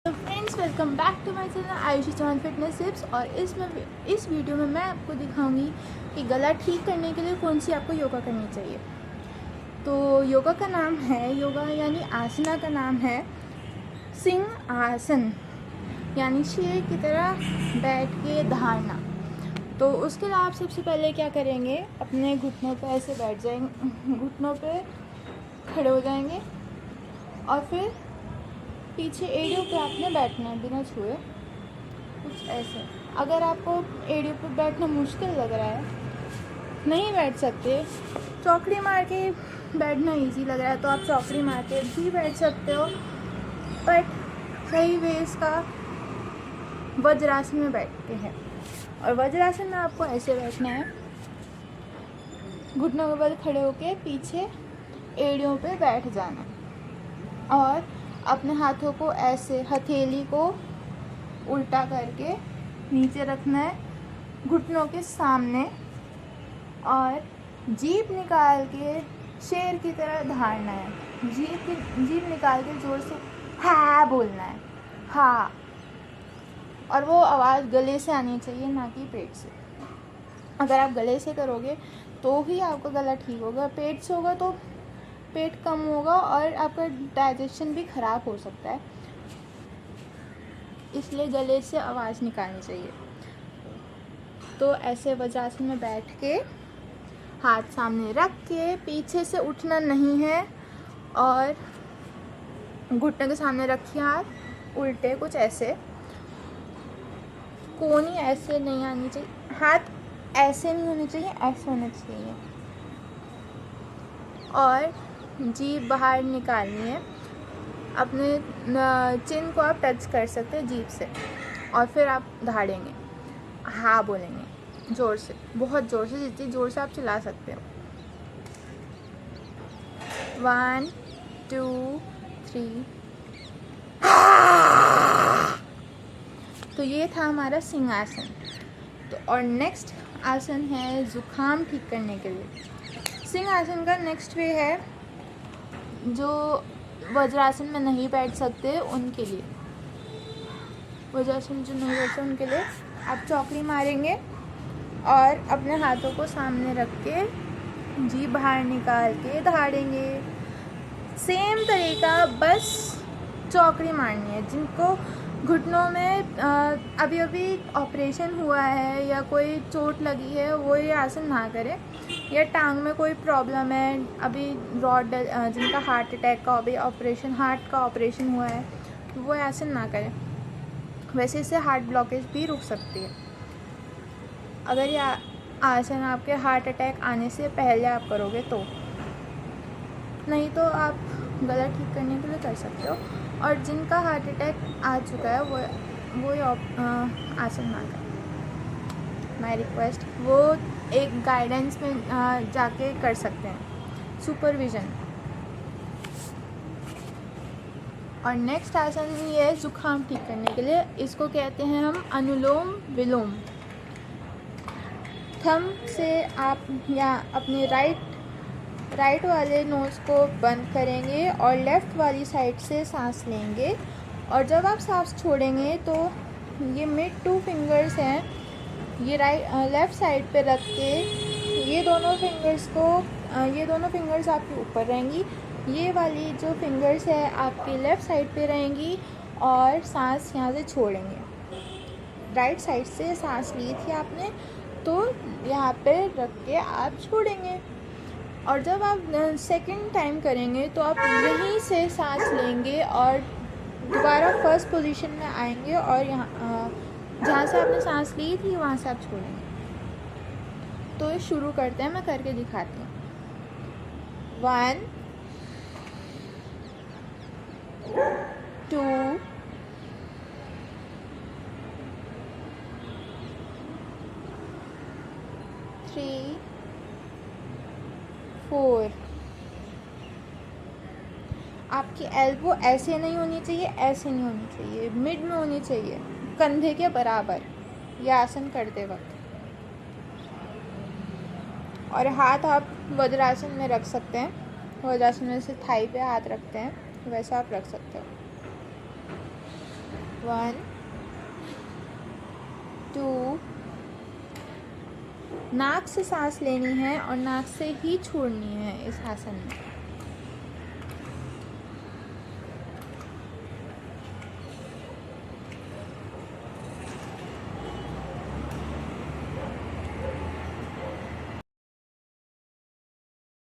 तो friends, welcome back to my channel Ayushi Chauhan fitness tips. और इस वीडियो में मैं आपको दिखाऊंगी कि गला ठीक करने के लिए कौन सी आपको योगा करनी चाहिए। तो योगा का नाम है, योगा यानी आसना का नाम है सिंह आसन, यानी शेर की तरह बैठ के धारना। तो उसके लिए आप सबसे पहले क्या करेंगे, अपने घुटनों पे ऐसे बैठ जाएंगे, घुटनों पे खड़े हो जाएंगे और फिर पीछे एड़ियों पे आपने बैठना है बिना छुए, कुछ ऐसे। अगर आपको एड़ियों पे बैठना मुश्किल लग रहा है, नहीं बैठ सकते, चौकड़ी मार के बैठना इजी लग रहा है तो आप चौकड़ी मार के भी बैठ सकते हो, बट सही वे इसका वज्रासन में बैठते हैं। और वज्रासन में आपको ऐसे बैठना है, घुटनों के बल खड़े होके पीछे एड़ियों पे बैठ जाना और अपने हाथों को ऐसे हथेली को उल्टा करके नीचे रखना है घुटनों के सामने, और जीभ निकाल के शेर की तरह धारना है। जीभ निकाल के जोर से हा बोलना है, हा। और वो आवाज़ गले से आनी चाहिए, ना कि पेट से। अगर आप गले से करोगे तो ही आपका गला ठीक होगा, पेट से होगा तो पेट कम होगा और आपका डाइजेशन भी ख़राब हो सकता है, इसलिए गले से आवाज़ निकालनी चाहिए। तो ऐसे वज्रासन में बैठ के हाथ सामने रख के पीछे से उठना नहीं है और घुटने के सामने रखिए, हाथ उल्टे कुछ ऐसे, कोनी ऐसे नहीं आनी चाहिए, हाथ ऐसे नहीं होने चाहिए, ऐसे होने चाहिए। और जीभ बाहर निकालनी है, अपने चिन को आप टच कर सकते हैं जीभ से, और फिर आप धाड़ेंगे, हाँ बोलेंगे ज़ोर से, बहुत ज़ोर से, जितनी ज़ोर से आप चिल्ला सकते हो। 1 2 3। तो ये था हमारा सिंहासन। तो और नेक्स्ट आसन है ज़ुकाम ठीक करने के लिए। सिंहासन का नेक्स्ट वे है, जो वज्रासन में नहीं बैठ सकते उनके लिए, वज्रासन जो नहीं बैठ सकते उनके लिए आप चौकड़ी मारेंगे और अपने हाथों को सामने रख के जीभ बाहर निकाल के धाड़ेंगे। सेम तरीका, बस चौकड़ी मारनी है। जिनको घुटनों में अभी अभी ऑपरेशन हुआ है या कोई चोट लगी है वो ये आसन ना करें, या टांग में कोई प्रॉब्लम है, अभी जिनका हार्ट अटैक का अभी ऑपरेशन, हार्ट का ऑपरेशन हुआ है, वो आसन ना करें। वैसे इससे हार्ट ब्लॉकेज भी रुक सकती है। अगर ये आसन आपके हार्ट अटैक आने से पहले आप करोगे तो, नहीं तो आप गला ठीक करने के लिए कर सकते हो। और जिनका हार्ट अटैक आ चुका है वो आसन ना करें। माय रिक्वेस्ट, वो एक गाइडेंस में जाके कर सकते हैं, सुपरविज़न। और नेक्स्ट आसन ये है जुकाम ठीक करने के लिए, इसको कहते हैं हम अनुलोम विलोम। थंब से आप या अपने राइट वाले नोज़ को बंद करेंगे और लेफ़्ट वाली साइड से सांस लेंगे, और जब आप सांस छोड़ेंगे तो ये मिड 2 फिंगर्स हैं, ये लेफ़्ट साइड पे रख के ये दोनों फिंगर्स आपके ऊपर रहेंगी, ये वाली जो फिंगर्स है आपकी लेफ़्ट साइड पे रहेंगी, और सांस यहाँ से छोड़ेंगे। राइट साइड से सांस ली थी आपने, तो यहाँ पे रख के आप छोड़ेंगे। और जब आप सेकंड टाइम करेंगे तो आप यहीं से सांस लेंगे और दोबारा फर्स्ट पोजीशन में आएंगे, और यहाँ जहाँ से आपने सांस ली थी वहाँ से आप छोड़ेंगे। तो ये शुरू करते हैं, मैं करके दिखाती हूँ। 1 2 3 4। आपकी एल्बो ऐसे नहीं होनी चाहिए, ऐसे नहीं होनी चाहिए, मिड में होनी चाहिए, कंधे के बराबर, यह आसन करते वक्त। और हाथ आप वज्रासन में रख सकते हैं, वज्रासन में से थाई पे हाथ रखते हैं, वैसा आप रख सकते हो। 1 2, नाक से सांस लेनी है और नाक से ही छोड़नी है इस आसन में।